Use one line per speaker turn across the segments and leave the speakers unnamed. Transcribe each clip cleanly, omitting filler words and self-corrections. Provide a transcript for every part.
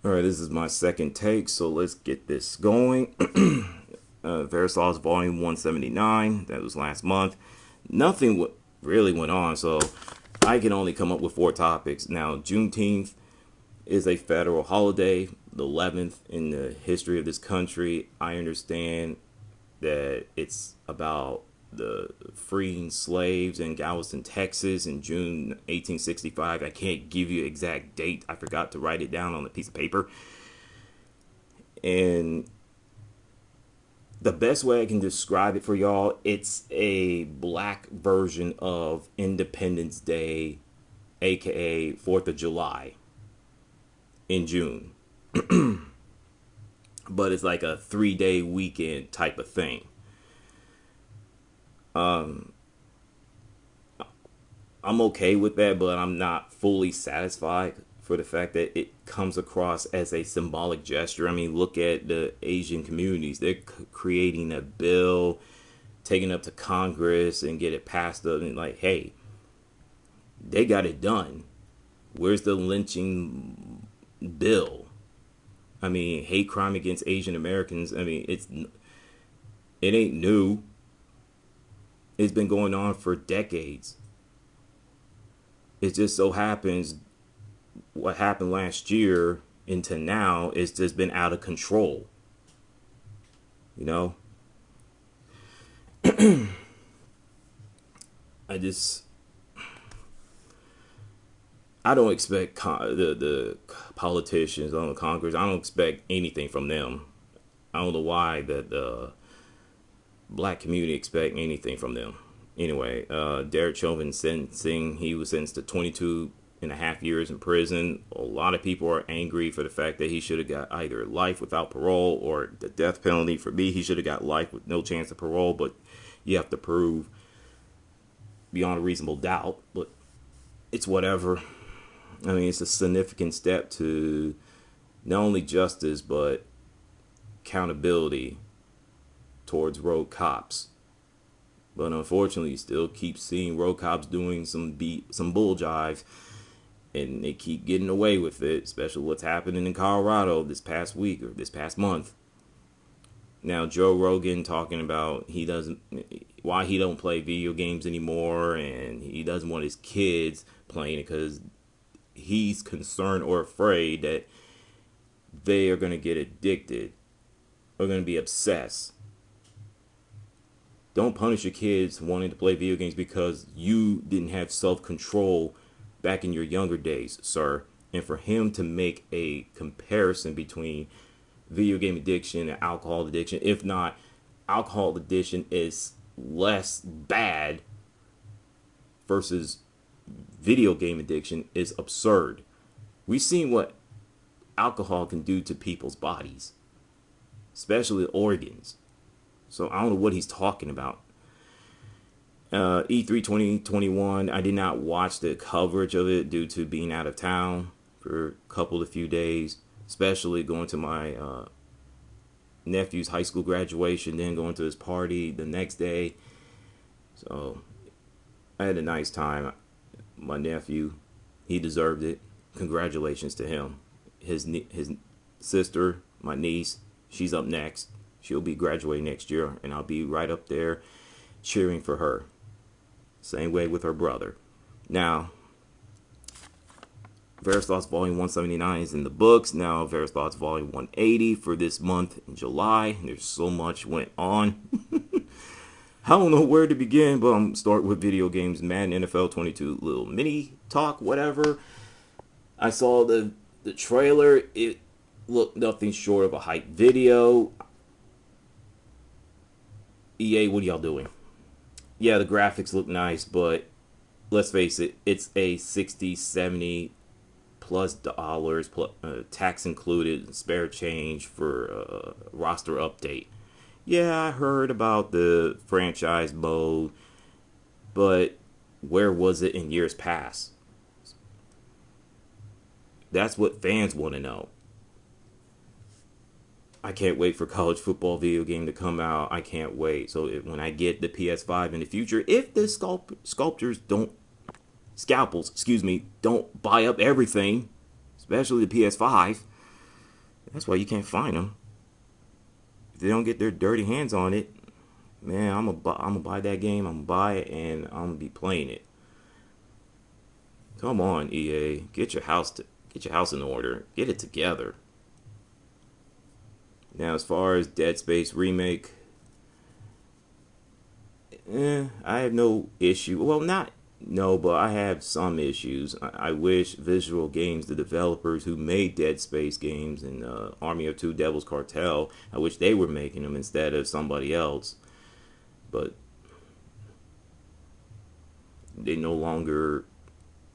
All right, this is my second take, so let's get this going. Versals Volume 179, that was last month. Nothing really went on, so I can only come up with 4 topics. Now, Juneteenth is a federal holiday, the 11th in the history of this country. I understand that it's about the freeing slaves in Galveston, Texas in June 1865. I can't give you exact date. I forgot to write it down on a piece of paper. And the best way I can describe it for y'all, it's a black version of Independence Day, aka 4th of July in June. But it's like a 3-day weekend type of thing. I'm okay with that, but I'm not fully satisfied for the fact that it comes across as a symbolic gesture. I mean, look at the Asian communities. They're creating a bill, taking it up to Congress and get it passed up. And like, hey, they got it done. Where's the lynching bill? I mean, hate crime against Asian Americans. I mean, it ain't new. It's been going on for decades. It just so happens what happened last year into now is just been out of control. You know? I just I don't expect the politicians on the Congress. I don't expect anything from them. I don't know why the black community expect anything from them. Anyway, Derek Chauvin sentencing, he was sentenced to 22.5 years in prison. A lot of people are angry for the fact that he should have got either life without parole or the death penalty. For me, he should have got life with no chance of parole, but you have to prove beyond a reasonable doubt. But it's whatever. I mean, it's a significant step to not only justice, but accountability towards road cops. But unfortunately, you still keep seeing road cops doing some bull jive, and they keep getting away with it, especially what's happening in Colorado this past week or this past month. Now, Joe Rogan talking about why he don't play video games anymore, and he doesn't want his kids playing it because he's concerned or afraid that they are going to get addicted or going to be obsessed. Don't punish your kids wanting to play video games because you didn't have self-control back in your younger days, sir. And for him to make a comparison between video game addiction and alcohol addiction, if not, alcohol addiction is less bad versus video game addiction, is absurd. We've seen what alcohol can do to people's bodies, especially organs. So I don't know what he's talking about. E3 2021, I did not watch the coverage of it due to being out of town for a few days, especially going to my nephew's high school graduation, then going to his party the next day. So I had a nice time. My nephew, he deserved it. Congratulations to him. His sister, my niece, she's up next. She'll be graduating next year, and I'll be right up there cheering for her. Same way with her brother. Now, Various Thoughts Volume 179 is in the books. Now, Various Thoughts Volume 180 for this month in July. There's so much went on. I don't know where to begin, but I'm going to start with video games. Madden NFL 22, little mini talk, whatever. I saw the trailer. It looked nothing short of a hype video. EA, what are y'all doing? Yeah, the graphics look nice, but let's face it, it's a 60, 70 plus dollars, plus, tax included, spare change for a roster update. Yeah, I heard about the franchise mode, but where was it in years past? That's what fans want to know. I can't wait for college football video game to come out. I can't wait. So when I get the PS5 in the future, if the scalpels, don't buy up everything, especially the PS5, That's why you can't find them. If they don't get their dirty hands on it, man, I'm gonna buy that game. I'm gonna buy it and I'm gonna be playing it. Come on, EA, get your house in order. Get it together. Now, as far as Dead Space remake, I have no issue. Well, not no, but I have some issues. I wish Visual Games, the developers who made Dead Space games and Army of Two, Devil's Cartel, I wish they were making them instead of somebody else. But they no longer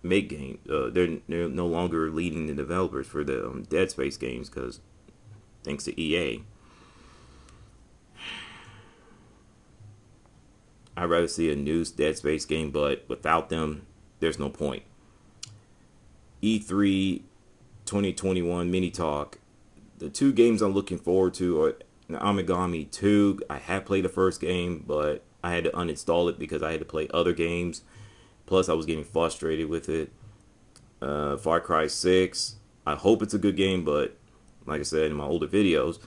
make games. They're no longer leading the developers for the Dead Space games because thanks to EA. I'd rather see a new Dead Space game, but without them, there's no point. E3 2021 mini talk. The two games I'm looking forward to are Amigami 2. I have played the first game, but I had to uninstall it because I had to play other games. Plus, I was getting frustrated with it. Far Cry 6. I hope it's a good game, but like I said in my older videos,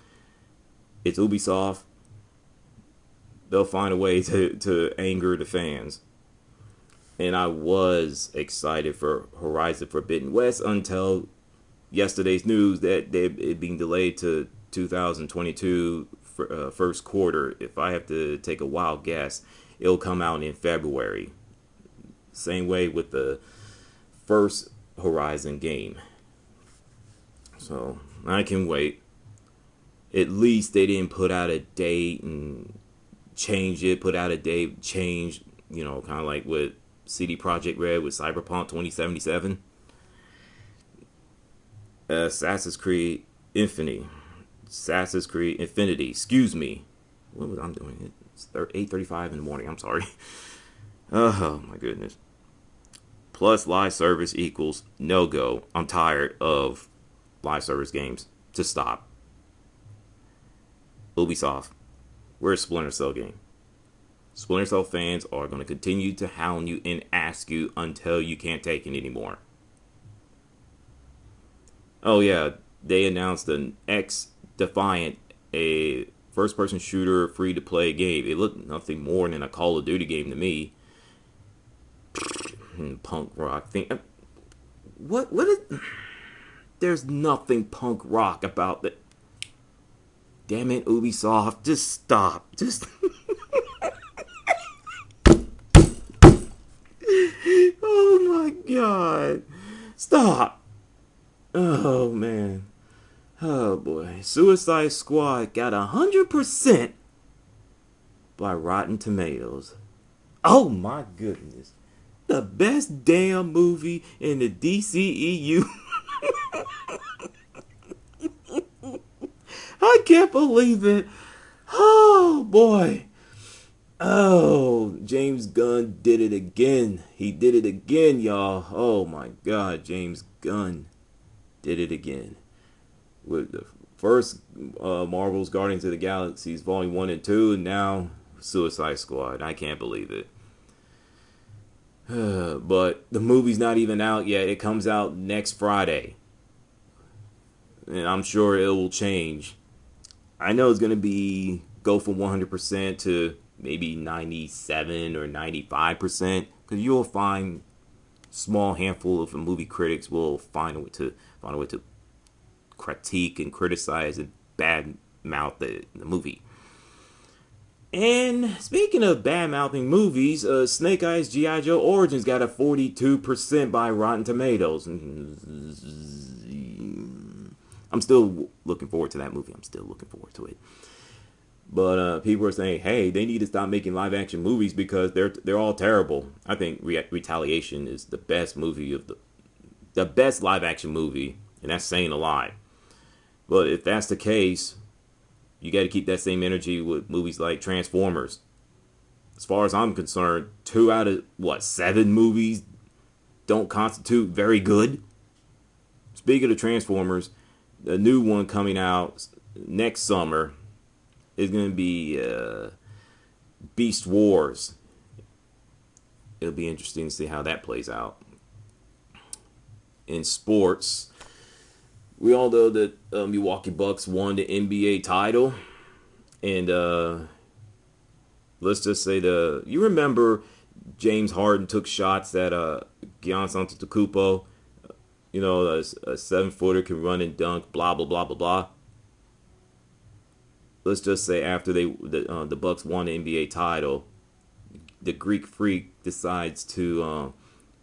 it's Ubisoft. They'll find a way to anger the fans. And I was excited for Horizon Forbidden West until yesterday's news that it being delayed to 2022 first quarter. If I have to take a wild guess, it'll come out in February. Same way with the first Horizon game. So I can wait. At least they didn't put out a date and change it, put out a date, change, kind of like with CD Projekt Red with Cyberpunk 2077. Assassin's Creed Infinity. Excuse me. What was I'm doing? It's 8:35 in the morning. I'm sorry. Oh my goodness. Plus live service equals no go. I'm tired of live service games. Just stop. Ubisoft. We're a Splinter Cell game. Splinter Cell fans are going to continue to hound you and ask you until you can't take it anymore. Oh yeah, they announced an XDefiant, a first-person shooter free-to-play game. It looked nothing more than a Call of Duty game to me. Punk rock thing. What is? There's nothing punk rock about that. Damn it, Ubisoft. Just stop. Just. Oh my god. Stop. Oh man. Oh boy. Suicide Squad got 100% by Rotten Tomatoes. Oh my goodness. The best damn movie in the DCEU. I can't believe it. Oh, boy. Oh, James Gunn did it again. He did it again, y'all. Oh, my God. James Gunn did it again. With the first Marvel's Guardians of the Galaxies Volume 1 and 2, and now Suicide Squad. I can't believe it. But the movie's not even out yet. It comes out next Friday. And I'm sure it will change. I know it's going to go from 100% to maybe 97 or 95%. Because you'll find small handful of movie critics will find a way to critique and criticize and bad mouth the movie. And speaking of bad-mouthing movies, Snake Eyes G.I. Joe Origins got a 42% by Rotten Tomatoes. I'm still looking forward to that movie. I'm still looking forward to it. But people are saying, hey, they need to stop making live-action movies because they're all terrible. I think Retaliation is the best movie of the best live-action movie, and that's saying a lot. But if that's the case, you got to keep that same energy with movies like Transformers. As far as I'm concerned, 2 out of, 7 movies don't constitute very good. Speaking of Transformers, the new one coming out next summer is going to be Beast Wars. It'll be interesting to see how that plays out. In sports, We all know that Milwaukee Bucks won the NBA title, and let's just say you remember James Harden took shots at Giannis Antetokounmpo. You know, a 7-footer can run and dunk. Blah blah blah blah blah. Let's just say after the Bucks won the NBA title, the Greek Freak decides to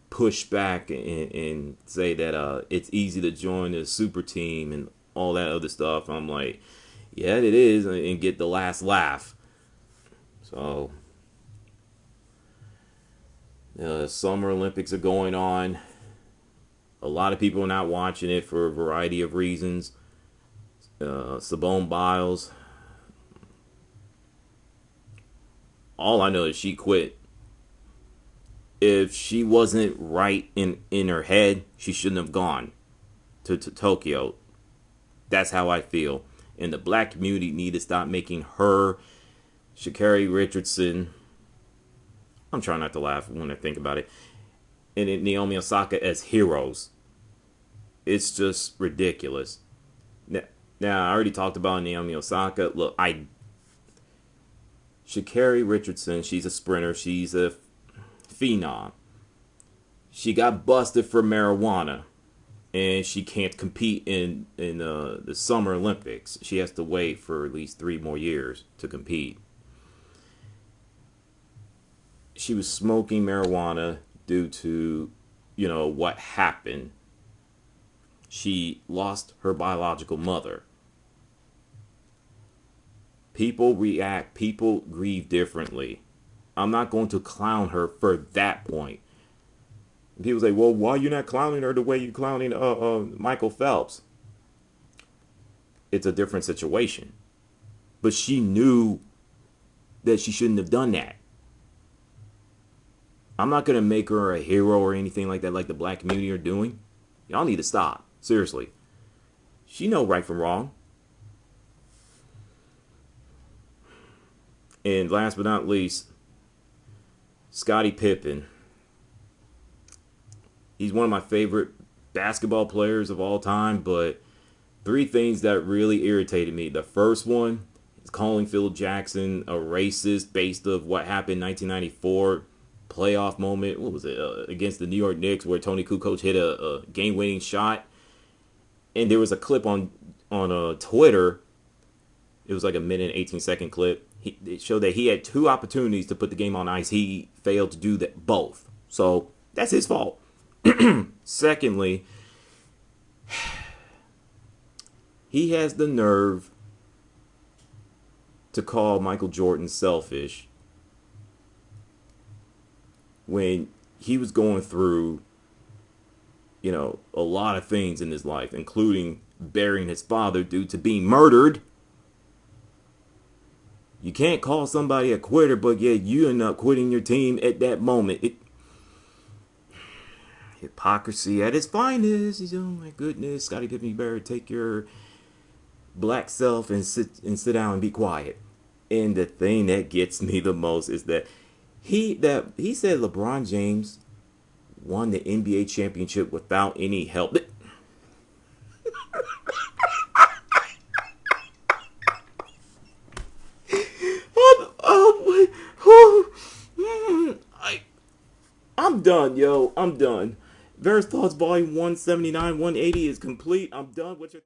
push back and say that it's easy to join a super team and all that other stuff. I'm like, yeah, it is, and get the last laugh. So, Summer Olympics are going on. A lot of people are not watching it for a variety of reasons. Simone Biles, all I know is she quit. If she wasn't right in her head, she shouldn't have gone to Tokyo. That's how I feel. And the black community need to stop making her, Sha'Carri Richardson, I'm trying not to laugh when I think about it, and Naomi Osaka as heroes. It's just ridiculous. Now I already talked about Naomi Osaka. Look, Sha'Carri Richardson, she's a sprinter. She's a phenom. She got busted for marijuana, and she can't compete in the Summer Olympics. She has to wait for at least 3 more years to compete. She was smoking marijuana due to, what happened. She lost her biological mother. People react, people grieve differently. I'm not going to clown her for that point. And people say, well, why are you not clowning her the way you're clowning Michael Phelps? It's a different situation. But she knew that she shouldn't have done that. I'm not going to make her a hero or anything like that, like the black community are doing. Y'all need to stop. Seriously. She know right from wrong. And last but not least, Scottie Pippen. He's one of my favorite basketball players of all time, but 3 things that really irritated me. The first one is calling Phil Jackson a racist based of what happened in 1994 playoff moment. What was it? Against the New York Knicks, where Tony Kukoc hit a game-winning shot. And there was a clip on Twitter. It was like a minute, 18-second clip. It showed that he had 2 opportunities to put the game on ice. He failed to do that both. So that's his fault. Secondly, he has the nerve to call Michael Jordan selfish when he was going through, a lot of things in his life, including burying his father due to being murdered. You can't call somebody a quitter, but yet you end up quitting your team at that moment. Hypocrisy at its finest. Oh my goodness, Scottie Pippen, you better take your black self and sit down and be quiet. And the thing that gets me the most is that he said LeBron James won the NBA championship without any help. I'm done, yo. I'm done. Various Thoughts Volume 179, 180 is complete. I'm done with your